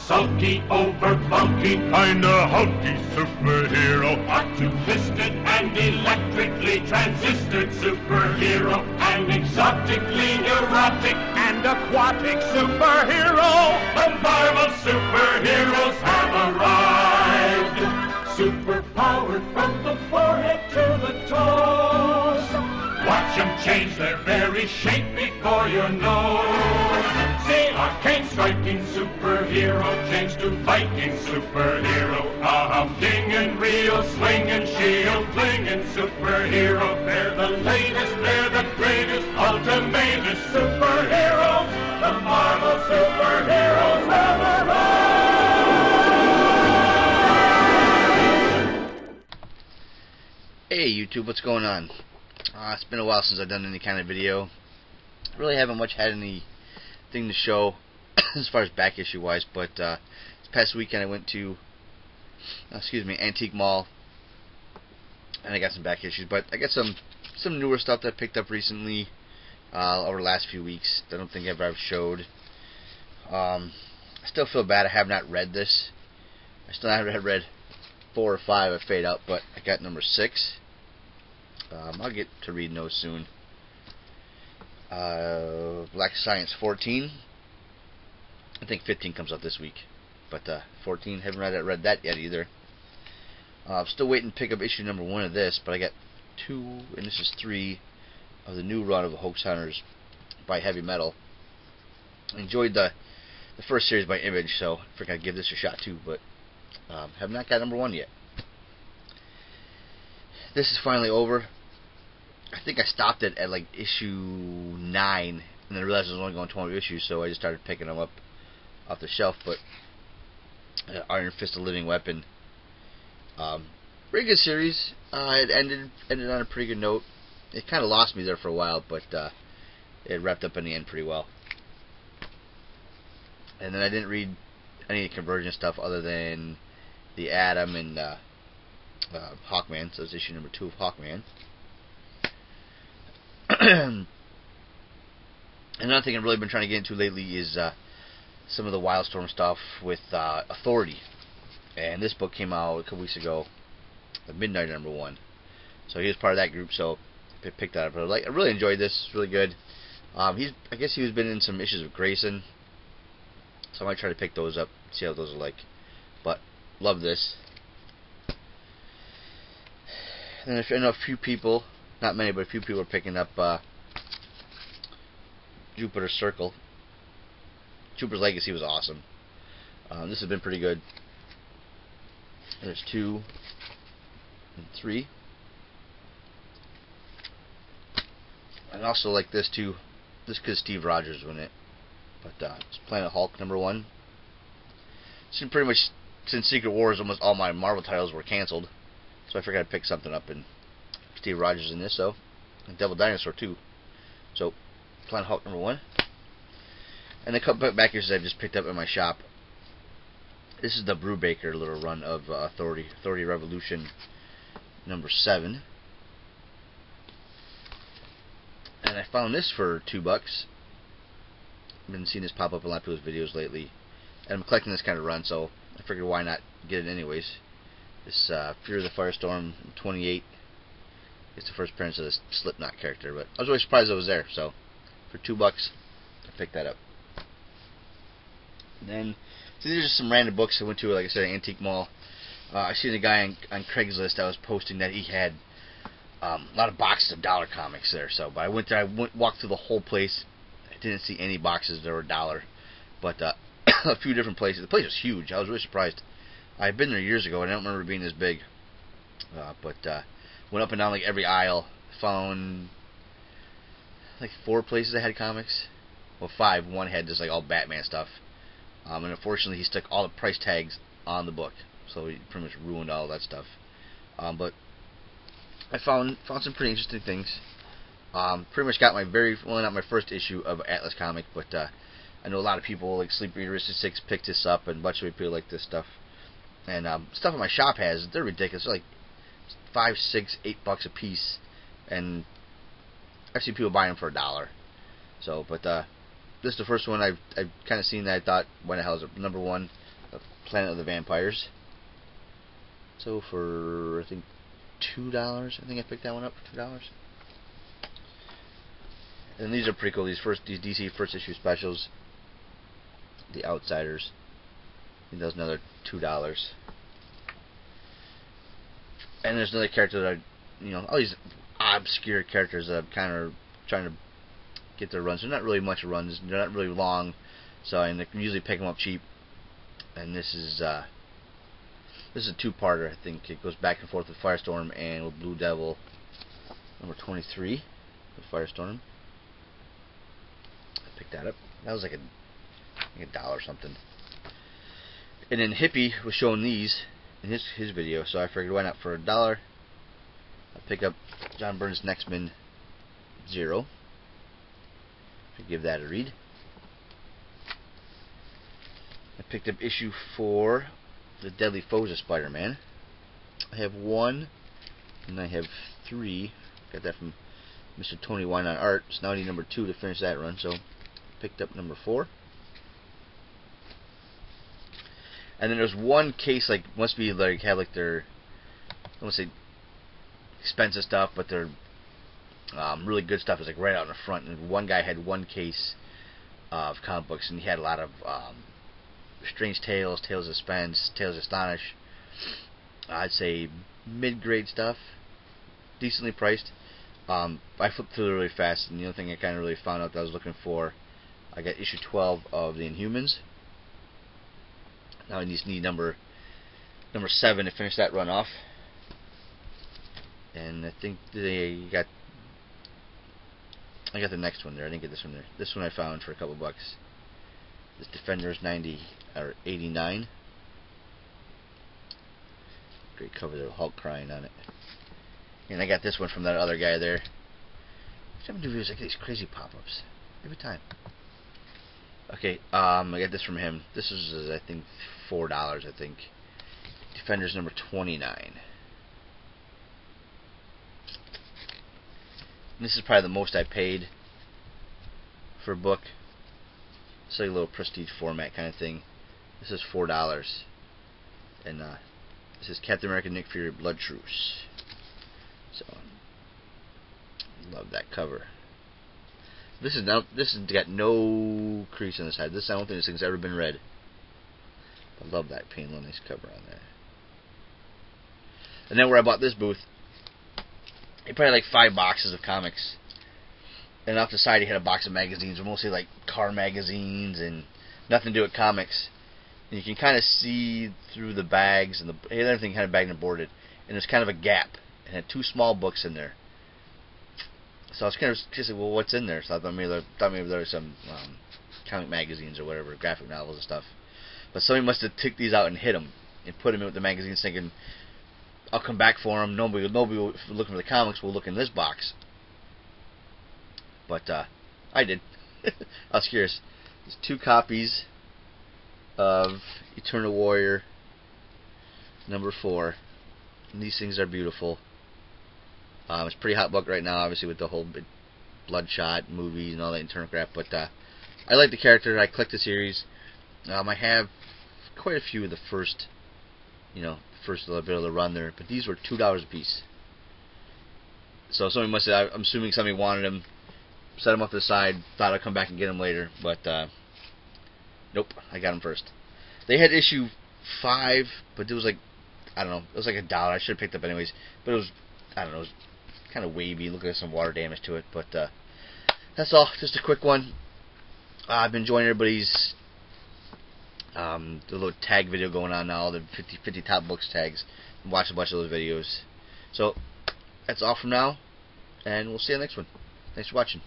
sulky, over bulky, kinda hulky superhero. a two-fisted and electrically transistored superhero, an exotically neurotic And aquatic superhero. The Marvel superheroes have arrived. Superpowered from the forehead to the toes. Watch them change their very shape before your nose. See arcane striking superhero change to Viking superhero. A humdinging, real swinging, shield flinging superhero. They're the latest, they're the greatest, ultimatest superheroes. The Marvel superheroes have arrived. Hey YouTube, what's going on? It's been a while since I've done any kind of video. Really haven't much had anything to show as far as back issue wise, but this past weekend I went to Antique Mall and I got some back issues, but I got some newer stuff that I picked up recently over the last few weeks that I don't think I've ever showed. I still feel bad I have not read this. I still haven't read 4 or 5 of Fade Out, but I got number 6. I'll get to reading those soon. Black Science 14. I think 15 comes out this week, but 14, haven't read that yet either. I'm still waiting to pick up issue number 1 of this, but I got 2, and this is 3 of the new run of the Hoax Hunters by Heavy Metal. I enjoyed the first series by Image, so I figured I'd give this a shot too, but have not got number 1 yet. This is finally over. I think I stopped it at like issue 9, and then I realized I was only going 20 issues, so I just started picking them up off the shelf. But Iron Fist: A Living Weapon, pretty good series. It ended on a pretty good note. It kind of lost me there for a while, but it wrapped up in the end pretty well. And then I didn't read any Convergence stuff other than the Atom and Hawkman. So it's issue number 2 of Hawkman. Another thing I've really been trying to get into lately is some of the Wildstorm stuff with Authority. And this book came out a couple weeks ago, Midnight number 1. So he was part of that group, so I picked that up. But I really enjoyed this. It's really good. I guess he's been in some issues of Grayson, so I might try to pick those up, see how those are like. But love this. And I know a few people, not many, but a few people are picking up Jupiter Circle. Jupiter's Legacy was awesome. This has been pretty good. There's 2 and 3. And also like this too. This because Steve Rogers won it. But it's Planet Hulk number 1. So pretty much since Secret Wars, almost all my Marvel titles were canceled. So I figured I'd pick something up, and Steve Rogers in this, so, and Devil Dinosaur too. So Planet Hulk number 1. And the couple back issues I've just picked up in my shop. This is the Brubaker little run of Authority Revolution number 7. And I found this for $2. I've been seeing this pop up in a lot of people's videos lately, and I'm collecting this kind of run, so I figured why not get it anyways. This Fear of the Firestorm 28. It's the first appearance of this Slipknot character, but I was really surprised it was there. So for $2, I picked that up. And then so these are just some random books I went to, like I said, an Antique Mall. I seen a guy on Craigslist that was posting that he had a lot of boxes of dollar comics there. So, but I went there, walked through the whole place. I didn't see any boxes that were $1, but a few different places. The place was huge. I was really surprised. I've been there years ago, and I don't remember it being this big. But went up and down like every aisle, found like 4 places that had comics. Well, 5. One had just like all Batman stuff. And unfortunately, he stuck all the price tags on the book, so he pretty much ruined all that stuff. But I found some pretty interesting things. Pretty much got my not my first issue of Atlas comic, but I know a lot of people like Sleeper Heuristic 6 picked this up, and a bunch of people like this stuff. And stuff in my shop they're ridiculous. They're like $5, $6, $8 a piece, and I've seen people buying them for $1. So, but this is the first one I've kind of seen that I thought, when the hell is it? Number 1 Planet of the Vampires. So for, I think, $2, I think I picked that one up for $2. And these are pretty cool. These DC first issue specials. The Outsiders. I think that was another $2. And there's another character that all these obscure characters that I'm kind of trying to get their runs. They're not really much runs. They're not really long. So I can usually pick them up cheap. And this is a two-parter. I think it goes back and forth with Firestorm and with Blue Devil, number 23 with Firestorm. I picked that up. That was like $1 or something. And then Hippie was showing these in his video, so I figured why not for $1. I'll pick up John Byrne's Next-Men 0. Should give that a read. I picked up issue 4, The Deadly Foes of Spider-Man. I have 1, and I have 3. Got that from Mr. Tony Wine on Art. So now I need number 2 to finish that run, so picked up number 4. And then there's one case, like, must be like have like their, I don't want to say expensive stuff, but their really good stuff is like right out in the front. And one guy had one case of comic books, and he had a lot of Strange Tales, Tales of Suspense, Tales of Astonish. I'd say mid-grade stuff, decently priced. I flipped through it really fast, and the only thing I kind of really found out that I was looking for, I got issue 12 of the Inhumans. Now I just need number 7 to finish that run off. And I think I got the next one there. I didn't get this one there. This one I found for a couple bucks. This Defenders 90 or 89. Great cover there, Hulk crying on it. And I got this one from that other guy there. Some do videos like these crazy pop-ups every time. Okay, I got this from him. This is I think $4. I think Defenders number 29. And this is probably the most I paid for a book. It's like a little prestige format kind of thing. This is $4, and this is Captain America: Nick Fury Blood Truce. So love that cover. This has got no crease on the side. I don't think this thing's ever been read. I love that painful nice cover on there. And then where I bought this booth, he probably like 5 boxes of comics. And off the side he had a box of magazines, mostly like car magazines and nothing to do with comics. And you can kind of see through the bags, and everything kind of bagged and boarded. And there's kind of a gap. It had 2 small books in there. So I was kind of just like, well, what's in there? So I thought maybe there was some comic magazines or whatever, graphic novels and stuff. But somebody must have took these out and hid them and put them in with the magazines, thinking, I'll come back for them. Nobody will, if we're looking for the comics, we'll look in this box. But I did. I was curious. There's 2 copies of Eternal Warrior number 4. And these things are beautiful. It's a pretty hot book right now, obviously, with the whole Bloodshot movies and all that internal crap. But I like the character. I collect the series. I have quite a few of the first little bit of the run there. But these were $2 a piece. So somebody must have, I'm assuming somebody wanted them, set them up to the side, thought I'd come back and get them later. But nope, I got them first. They had issue 5, but it was like, I don't know, it was like $1. I should have picked it up anyways. But it was, I don't know, it was kind of wavy. Look at some water damage to it. But that's all. Just a quick one. I've been enjoying everybody's the little tag video going on now, the 50 top books tags. I'm watching a bunch of those videos. So that's all from now, and we'll see you in the next one. Thanks for watching.